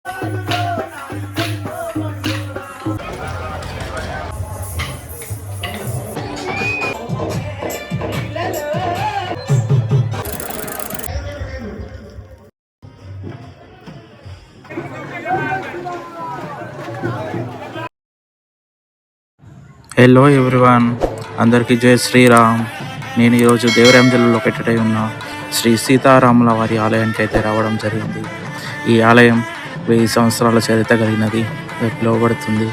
Hello everyone, అందరికీ జై శ్రీరామ్. నేను ఈరోజు దేవరాం జిల్లాలో పెట్టడై ఉన్న శ్రీ సీతారాముల వారి ఆలయానికి అయితే రావడం జరిగింది. ఈ ఆలయం 1000 సంవత్సరాల చరిత్ర కలిగినది పిలువబడుతుంది.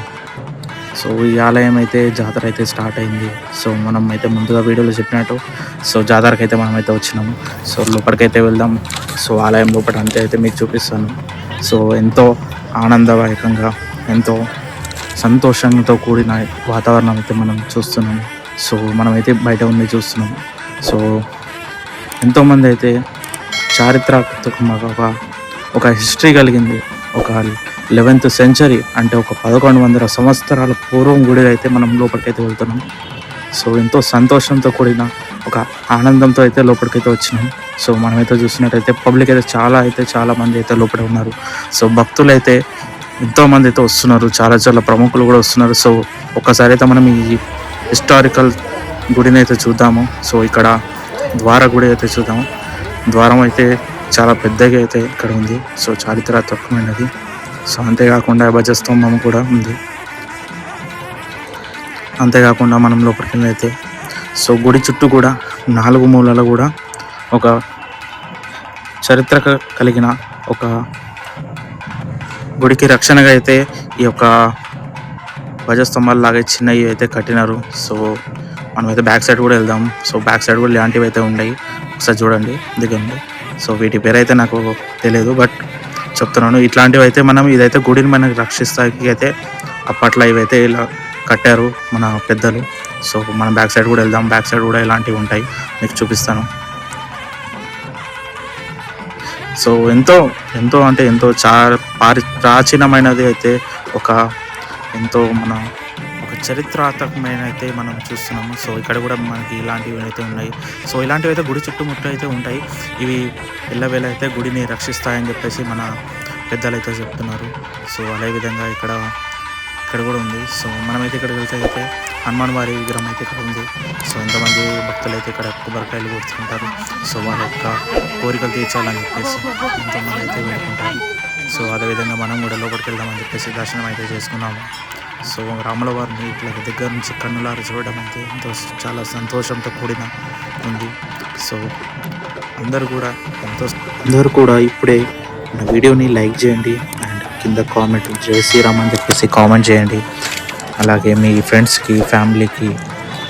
సో ఈ ఆలయం అయితే జాతర అయితే స్టార్ట్ అయింది. సో మనం అయితే ముందుగా వీడియోలో చెప్పినట్టు జాతరకి అయితే మనం అయితే వచ్చినాము. సో లోపలికైతే వెళ్దాం. సో ఆలయం లోపల అంతే అయితే మీకు చూపిస్తాను. సో ఎంతో ఆనందదాయకంగా, ఎంతో సంతోషంతో కూడిన వాతావరణం అయితే మనం చూస్తున్నాము. సో మనమైతే బయట ఉండి చూస్తున్నాము. సో ఎంతోమంది అయితే చారిత్రాత్మకంగా ఒక హిస్టరీ కలిగింది. ఒక 11th సెంచరీ అంటే ఒక 1100 సంవత్సరాల పూర్వం గుడి అయితే మనం లోపలికైతే వెళ్తున్నాం. సో ఎంతో సంతోషంతో కూడిన ఒక ఆనందంతో అయితే లోపలికైతే వచ్చినాం. సో మనమైతే చూస్తున్నట్టయితే పబ్లిక్ అయితే చాలా మంది అయితే లోపల ఉన్నారు. సో భక్తులు అయితే ఎంతోమంది అయితే వస్తున్నారు. చాలా ప్రముఖులు కూడా వస్తున్నారు. సో ఒక్కసారి అయితే మనం ఈ హిస్టారికల్ గుడిని అయితే చూద్దాము. సో ఇక్కడ ద్వార గుడి అయితే చూద్దాము. ద్వారం అయితే చాలా పెద్దగా అయితే ఇక్కడ ఉంది. సో చారిత్రాత్మకమైనది. సో అంతేకాకుండా ధ్వజస్తంభం కూడా ఉంది. అంతేకాకుండా మనం లోపలికి వెళ్ళైతే సో గుడి చుట్టూ కూడా 4 మూలలు కూడా ఒక చరిత్ర కలిగిన ఒక గుడికి రక్షణగా అయితే ఈ యొక్క ధ్వజస్తంభాలు లాగా చిన్నవి అయితే కట్టినారు. సో మనమైతే బ్యాక్ సైడ్ కూడా వెళ్దాం. సో బ్యాక్ సైడ్ కూడా ఇలాంటివి అయితే ఉన్నాయి. ఒకసారి చూడండి, దిగండి. సో వీటి పేరు అయితే నాకు తెలియదు, బట్ చెప్తున్నాను. ఇట్లాంటివి అయితే ఇదైతే గుడిని మనకి రక్షిస్తానికి అయితే అప్పట్లో ఇవైతే ఇలా కట్టారు మన పెద్దలు. సో మనం బ్యాక్ సైడ్ కూడా వెళ్దాం. బ్యాక్ సైడ్ కూడా ఇలాంటివి ఉంటాయి, మీకు చూపిస్తాను. సో ఎంతో అంటే ఎంతో ప్రాచీనమైనది అయితే ఎంతో ఒక చరిత్రాత్మకమైన అయితే మనం చూస్తున్నాము. సో ఇక్కడ కూడా మనకి ఇలాంటివి అయితే ఉన్నాయి. సో ఇలాంటివి అయితే గుడి చుట్టుముట్టు అయితే ఉంటాయి. ఇవి ఎల్లవేళ అయితే గుడిని రక్షిస్తాయని చెప్పేసి మన పెద్దలు అయితే చెప్తున్నారు. సో అదేవిధంగా ఇక్కడ కూడా ఉంది. సో మనమైతే ఇక్కడికి వెళ్తే అయితే హనుమాన్ వారి విగ్రహం అయితే ఇక్కడ ఉంది. సో ఎంతమంది భక్తులు అయితే ఇక్కడ కొబ్బరికాయలు కొడుతుంటారు. సో వాళ్ళ యొక్క కోరికలు తీర్చాలని చెప్పేసి ఎంతోమంది అయితే వేడుకుంటారు. సో అదేవిధంగా మనం కూడా లోపలికి వెళ్దామని చెప్పేసి దర్శనం అయితే చేసుకున్నాము. సో రాముల వారిని ఇట్లా దగ్గర నుంచి కన్నులారా చూడడం అయితే చాలా సంతోషంతో కూడిన ఉంది. సో అందరూ కూడా ఇప్పుడే నా వీడియోని లైక్ చేయండి అండ్ కింద కామెంట్ జై శ్రీరామ్ అని చెప్పేసి కామెంట్ చేయండి. అలాగే మీ ఫ్రెండ్స్కి, ఫ్యామిలీకి,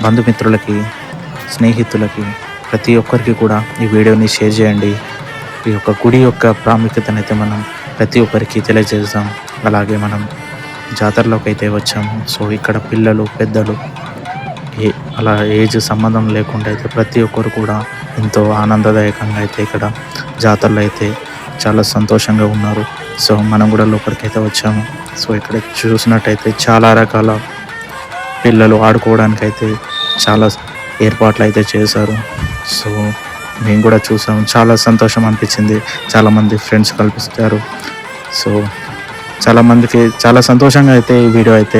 బంధుమిత్రులకి, స్నేహితులకి ప్రతి ఒక్కరికి కూడా ఈ వీడియోని షేర్ చేయండి. ఈ యొక్క గుడి యొక్క ప్రాముఖ్యతను అయితే మనం ప్రతి ఒక్కరికి తెలియజేద్దాం. అలాగే మనం జాతరలోకి అయితే వచ్చాము. సో ఇక్కడ పిల్లలు, పెద్దలు అలా ఏజ్ సంబంధం లేకుండా అయితే ప్రతి ఒక్కరు కూడా ఎంతో ఆనందదాయకంగా అయితే ఇక్కడ జాతరలో అయితే చాలా సంతోషంగా ఉన్నారు. సో మనం కూడా లోపలికి అయితే వచ్చాము. సో ఇక్కడ చూసినట్టయితే చాలా రకాల పిల్లలు ఆడుకోవడానికి అయితే చాలా ఏర్పాట్లు అయితే చేశారు. సో మేము కూడా చూసాము, చాలా సంతోషం అనిపించింది. చాలామంది ఫ్రెండ్స్ కల్పిస్తారు. సో చాలామందికి చాలా సంతోషంగా అయితే ఈ వీడియో అయితే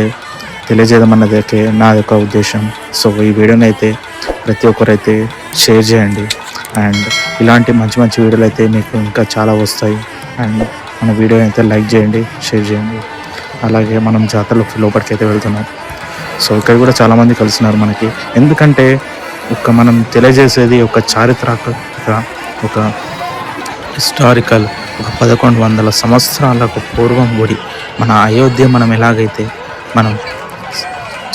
తెలియజేయమన్నది అయితే నా యొక్క ఉద్దేశం. సో ఈ వీడియోని అయితే ప్రతి ఒక్కరైతే షేర్ చేయండి అండ్ ఇలాంటి మంచి వీడియోలు అయితే మీకు ఇంకా చాలా వస్తాయి. అండ్ మన వీడియోని అయితే లైక్ చేయండి, షేర్ చేయండి. అలాగే మనం జాతరలో లోపలికి అయితే వెళ్తున్నాం. సో ఇక్కడ కూడా చాలామంది కలిసినారు మనకి. ఎందుకంటే మనం తెలియజేసేది ఒక చారిత్రాత్మక, ఒక హిస్టారికల్, ఒక 1100 సంవత్సరాలకు పూర్వం గుడి. మన అయోధ్య మనం ఎలాగైతే మనం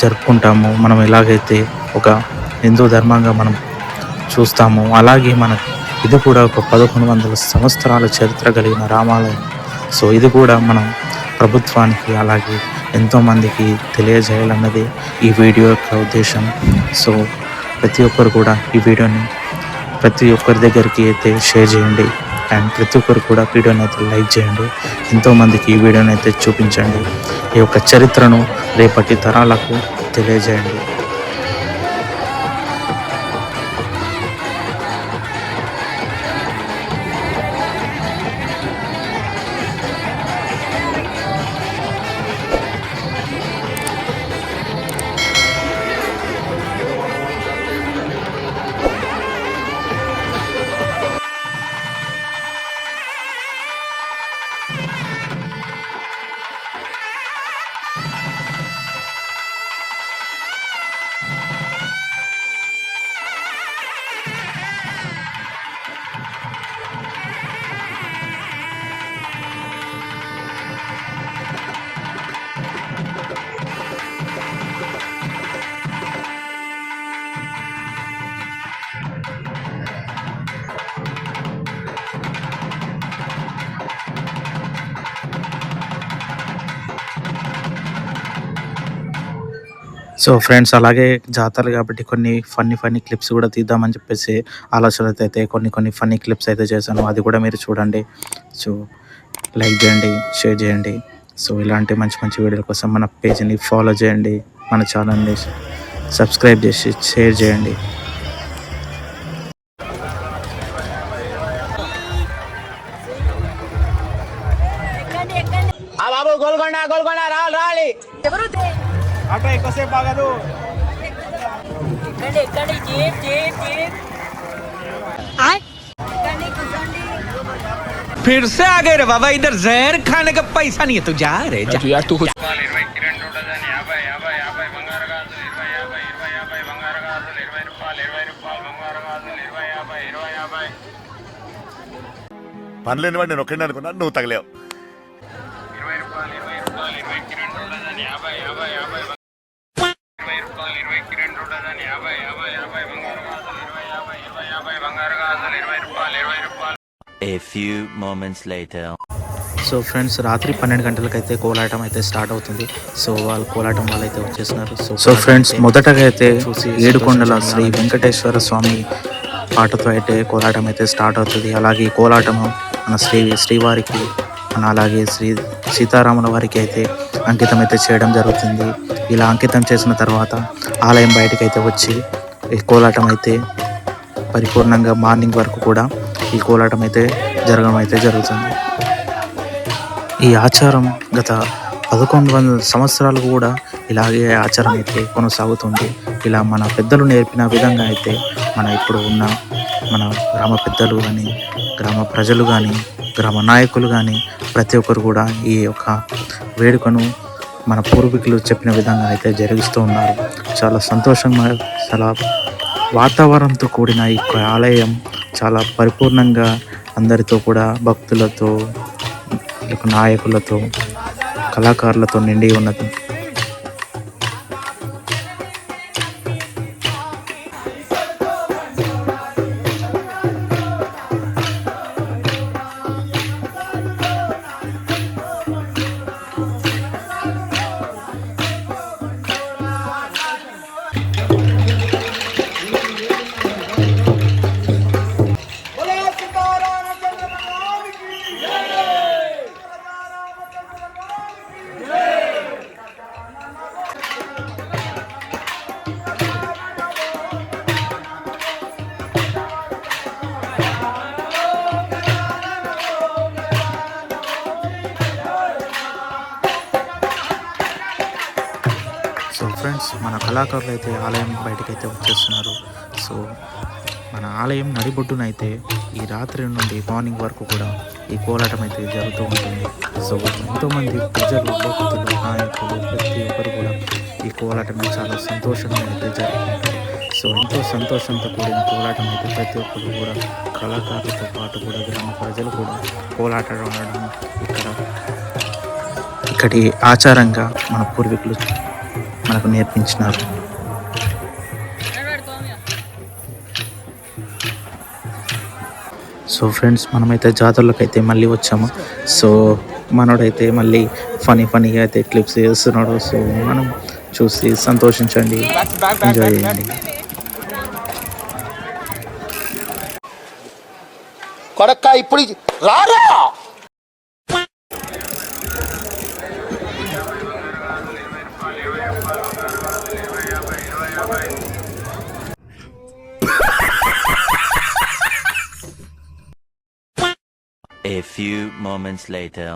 జరుపుకుంటామో, మనం ఎలాగైతే ఒక హిందూ ధర్మంగా మనం చూస్తామో, అలాగే ఇది కూడా ఒక 1100 సంవత్సరాల చరిత్ర కలిగిన రామాలయం. సో ఇది కూడా మనం ప్రభుత్వానికి అలాగే ఎంతోమందికి తెలియజేయాలన్నది ఈ వీడియో యొక్క ఉద్దేశం. సో ప్రతి ఒక్కరు కూడా ఈ వీడియోని ప్రతి ఒక్కరి దగ్గరికి అయితే షేర్ చేయండి అండ్ ప్రతి ఒక్కరు కూడా వీడియోని అయితే లైక్ చేయండి. ఎంతోమందికి ఈ వీడియోని అయితే చూపించండి. ఈ యొక్క చరిత్రను రేపటి తరాలకు తెలియజేయండి. సో ఫ్రెండ్స్ అలాగే జాతరలు కాబట్టి కొన్ని ఫన్నీ క్లిప్స్ కూడా తీద్దామని చెప్పేసి ఆలోచనతో అయితే కొన్ని ఫన్నీ క్లిప్స్ అయితే చేశాను. అది కూడా మీరు చూడండి. సో లైక్ చేయండి, షేర్ చేయండి. సో ఇలాంటి మంచి వీడియోల కోసం మన పేజ్ని ఫాలో చేయండి, మన ఛానల్ని సబ్స్క్రైబ్ చేసి షేర్ చేయండి. బాబు గోల్కొండ రావాలి ఆటో ఎక్కువసేపు బాగదు. फिर से आ गए रे बाबा, इधर जहर खाने का पैसा नहीं है तो जा रे जा यार तू कुछ పనిలేని వాడు నేను ఒక్కడే అనుకున్నా, నువ్వు తగలేవు. A few moments later. So friends రాత్రి 12 గంటలకైతే కోలాటం అయితే స్టార్ట్ అవుతుంది. సో వాళ్ళు కోలాటం వాళ్ళైతే వచ్చేస్తున్నారు. సో ఫ్రెండ్స్ మొదటగా అయితే ఏడుకొండల శ్రీ వెంకటేశ్వర స్వామి పాటతో అయితే కోలాటం అయితే స్టార్ట్ అవుతుంది. అలాగే ఈ కోలాటము మన శ్రీవారికి అలాగే శ్రీ సీతారాముల వారికి అయితే అంకితం అయితే చేయడం జరుగుతుంది. ఇలా అంకితం చేసిన తర్వాత ఆలయం బయటకు అయితే వచ్చి ఈ కోలాటం అయితే పరిపూర్ణంగా మార్నింగ్ వరకు కూడా ఈ కోలాటం అయితే జరగడం అయితే జరుగుతుంది. ఈ ఆచారం గత 1100 సంవత్సరాలు కూడా ఇలాగే ఆచారం అయితే కొనసాగుతుంది. ఇలా మన పెద్దలు నేర్పిన విధంగా అయితే ఇప్పుడు ఉన్న మన గ్రామ పెద్దలు కానీ, గ్రామ ప్రజలు కానీ, గ్రామ నాయకులు కానీ ప్రతి ఒక్కరు కూడా ఈ యొక్క వేడుకను మన పూర్వీకులు చెప్పిన విధంగా అయితే జరిగిస్తూ ఉన్నారు. చాలా సంతోషంగా, చాలా వాతావరణంతో కూడిన ఈ ఆలయం చాలా పరిపూర్ణంగా అందరితో కూడా భక్తులతో, నాయకులతో, కళాకారులతో నిండి ఉన్నది. సో ఫ్రెండ్స్ మన కళాకారులు అయితే ఆలయం బయటకు అయితే వచ్చేస్తున్నారు. సో మన ఆలయం నడిబొడ్డునైతే ఈ రాత్రి నుండి మార్నింగ్ వరకు కూడా ఈ కోలాటం అయితే జరుగుతూ ఉంటుంది. సో ఎంతోమంది ప్రజలు, భక్తులు, నాయకులు ప్రతి ఒక్కరు కూడా ఈ కోలాటం చాలా సంతోషంగా అయితే జరుగుతుంటారు. సో ఎంతో సంతోషంతో కూడిన కోలాటం అయితే ప్రతి ఒక్కరు కూడా కళాకారులతో పాటు కూడా గ్రామ ప్రజలు కూడా కోలాటం ఆడడం ఇక్కడి ఆచారంగా మన పూర్వీకులు మనకు నేర్పించినారు. సో ఫ్రెండ్స్ మనమైతే జాతరలోకి అయితే మళ్ళీ వచ్చాము. సో మనోడైతే మళ్ళీ ఫనీగా అయితే క్లిప్స్ చేస్తున్నాడు. సో మనం చూసి సంతోషించండి, ఎంజాయ్ చేయండి. కొడక్క ఇప్పుడు రారా A few moments later.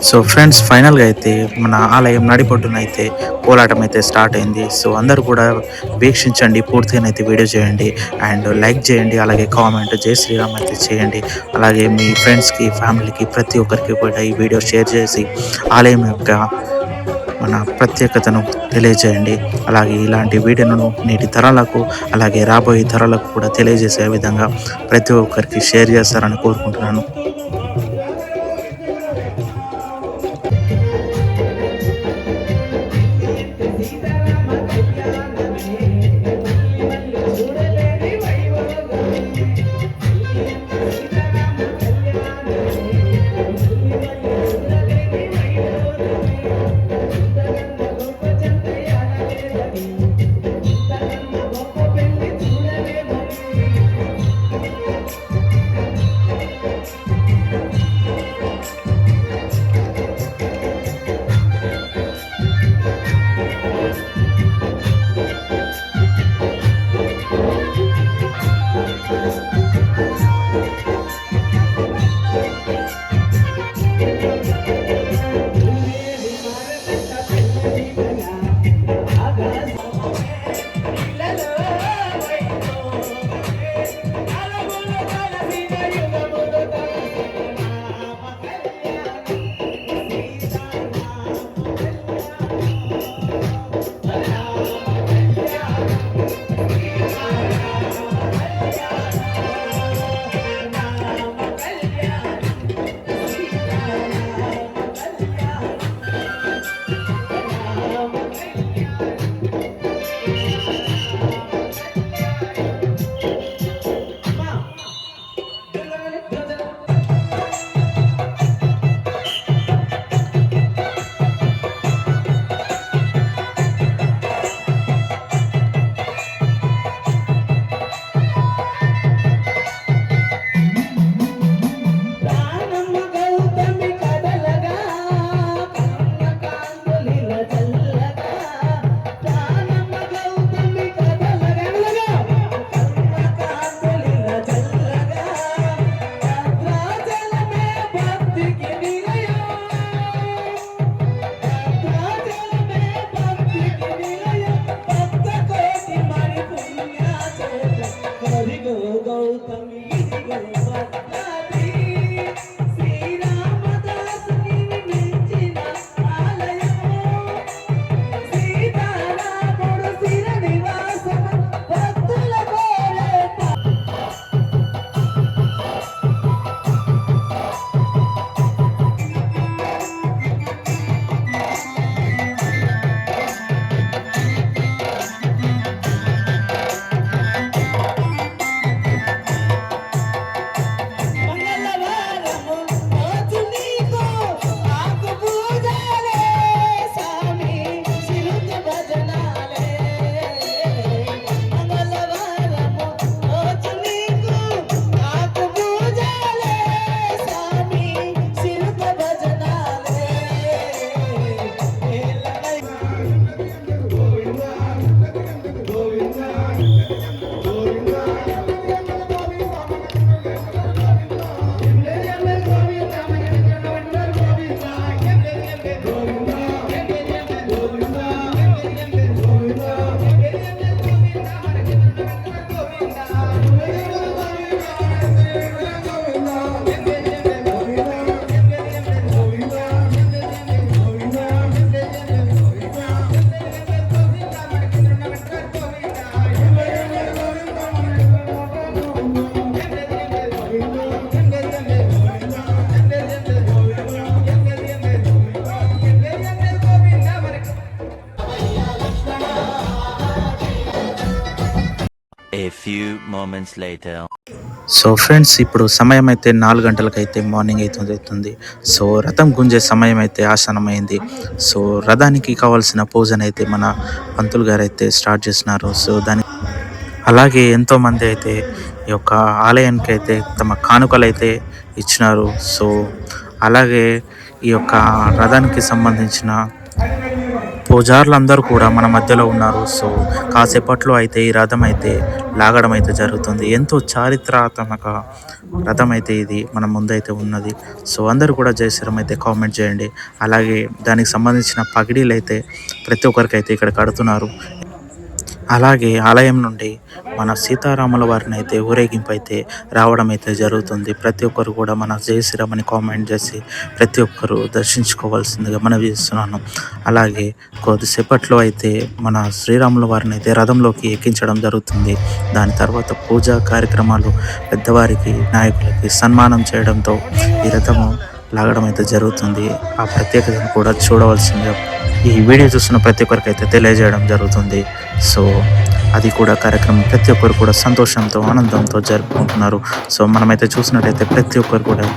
So friends ఫైనల్గా అయితే మన ఆలయం నడిపొడ్డునైతే కోలాటం అయితే స్టార్ట్ అయింది. సో అందరూ కూడా వీక్షించండి, పూర్తిగానైతే వీడియో చేయండి అండ్ లైక్ చేయండి, అలాగే కామెంట్ జై శ్రీరామ్ అయితే చేయండి. అలాగే మీ ఫ్రెండ్స్కి, ఫ్యామిలీకి ప్రతి ఒక్కరికి కూడా ఈ వీడియో షేర్ చేసి ఆలయం యొక్క మన ప్రత్యేకతను తెలియజేయండి. అలాగే ఇలాంటి వీడియోను నేటి తరాలకు, అలాగే రాబోయే తరాలకు కూడా తెలియజేసే విధంగా ప్రతి ఒక్కరికి షేర్ చేస్తారని కోరుకుంటున్నాను. moments later. సో ఫ్రెండ్స్, ఇప్పుడు సమయం అయితే 4 గంటలకైతే మార్నింగ్ అవుతుంది. సో రథం గుంజే సమయం అయితే ఆసన్నమైంది. సో రథానికి కావాల్సిన పూజన అయితే మన పంతులు గారు అయితే స్టార్ట్ చేస్తున్నారు. సో అలాగే ఎంతోమంది అయితే ఈ యొక్క ఆలయానికి అయితే తమ కానుకలు అయితే ఇచ్చినారు. సో అలాగే ఈ యొక్క రథానికి సంబంధించిన పూజారులందరూ కూడా మన మధ్యలో ఉన్నారు. సో కాసేపట్లో అయితే ఈ రథం అయితే లాగడం అయితే జరుగుతుంది. ఎంతో చారిత్రాత్మక రథం అయితే ఇది మన ముందైతే ఉన్నది. సో అందరూ కూడా జై శ్రీరామ్ అయితే కామెంట్ చేయండి. అలాగే దానికి సంబంధించిన పగిడీలు అయితే ప్రతి ఒక్కరికైతే ఇక్కడ కడుతున్నారు. అలాగే ఆలయం నుండి మన సీతారాముల వారిని అయితే ఊరేగింపు అయితే రావడం అయితే జరుగుతుంది. ప్రతి ఒక్కరు కూడా మన జై శ్రీరామ్ అని కామెంట్ చేసి ప్రతి ఒక్కరు దర్శించుకోవాల్సిందిగా మనవి చేస్తున్నాను. అలాగే కొద్దిసేపట్లో అయితే మన శ్రీరాముల వారిని అయితే రథంలోకి ఎక్కించడం జరుగుతుంది. దాని తర్వాత పూజా కార్యక్రమాలు, పెద్దవారికి నాయకులకి సన్మానం చేయడంతో ఈ రథము లాగడం అయితే జరుగుతుంది. ఆ ప్రత్యేకతను కూడా చూడవలసిందిగా ఈ వీడియో చూస్తున్న ప్రతి ఒక్కరికి అయితే తెలియజేయడం జరుగుతుంది. సో అది కూడా కార్యక్రమం ప్రతి ఒక్కరు కూడా సంతోషంతో ఆనందంతో జరుపుకుంటున్నారు. సో మనమైతే చూసినట్టయితే ప్రతి ఒక్కరు కూడా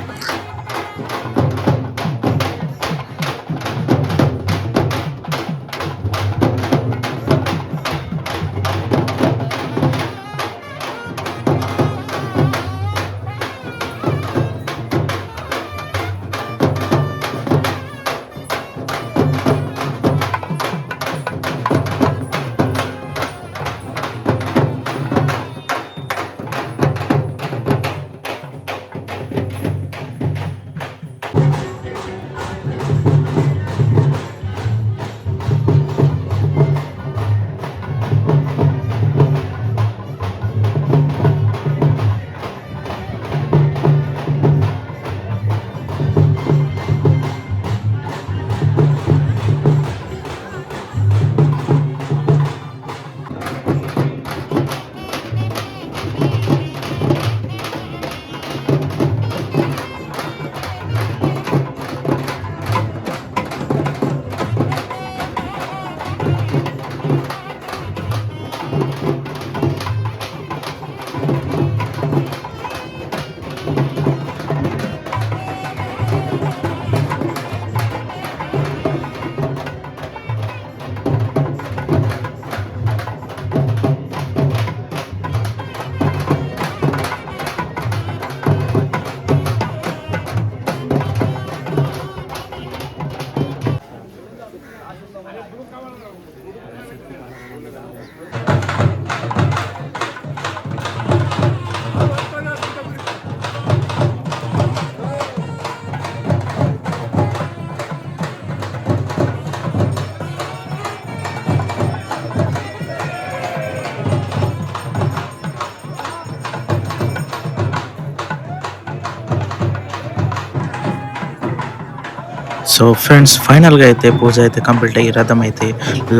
సో ఫ్రెండ్స్, ఫైనల్గా అయితే పూజ అయితే కంప్లీట్ అయ్యి రథం అయితే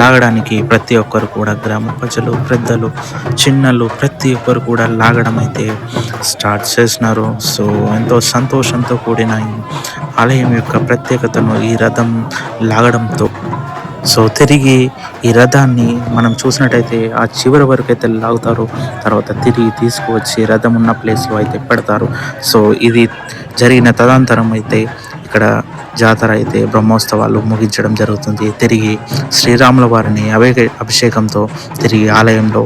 లాగడానికి ప్రతి ఒక్కరు కూడా గ్రామ ప్రజలు, పెద్దలు, చిన్నలు ప్రతి ఒక్కరు కూడా లాగడం అయితే స్టార్ట్ చేసినారు. సో ఎంతో సంతోషంతో కూడిన ఈ ఆలయం యొక్క ప్రత్యేకతను ఈ రథం లాగడంతో సో తిరిగి ఈ రథాన్ని మనం చూసినట్టయితే ఆ చివరి వరకు అయితే లాగుతారు. తర్వాత తిరిగి తీసుకువచ్చి రథం ఉన్న ప్లేస్లో అయితే పెడతారు. సో ఇది జరిగిన తదనంతరం అయితే ఇక్కడ జాతర అయితే బ్రహ్మోత్సవాలు ముగించడం జరుగుతుంది. తిరిగి శ్రీరాముల వారిని అభిషేకంతో తిరిగి ఆలయంలో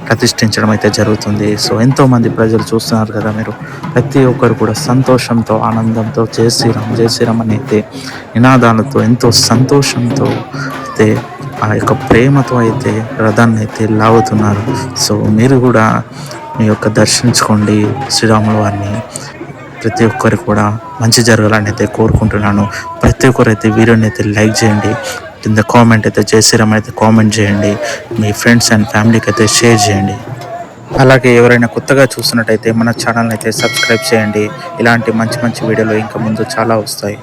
ప్రతిష్ఠించడం అయితే జరుగుతుంది. సో ఎంతోమంది ప్రజలు చూస్తున్నారు కదా మీరు, ప్రతి ఒక్కరు కూడా సంతోషంతో ఆనందంతో జై శ్రీరామ్ జై శ్రీరామ్ అని అయితే నినాదాలతో ఎంతో సంతోషంతో అయితే ఆ యొక్క ప్రేమతో అయితే రథాన్ని అయితే లాగుతున్నారు. సో మీరు కూడా మీ యొక్క దర్శించుకోండి శ్రీరాముల వారిని. ప్రతి ఒక్కరు కూడా మంచి జరగాలని అయితే కోరుకుంటున్నాను. ప్రతి ఒక్కరు అయితే వీడియోని అయితే లైక్ చేయండి, కింద కామెంట్ అయితే జై శ్రీరామ్ అయితే కామెంట్ చేయండి, మీ ఫ్రెండ్స్ అండ్ ఫ్యామిలీకి అయితే షేర్ చేయండి. అలాగే ఎవరైనా కొత్తగా చూస్తున్నట్టయితే మన ఛానల్ని అయితే సబ్స్క్రైబ్ చేయండి. ఇలాంటి మంచి మంచి వీడియోలు ఇంకా ముందు చాలా వస్తాయి.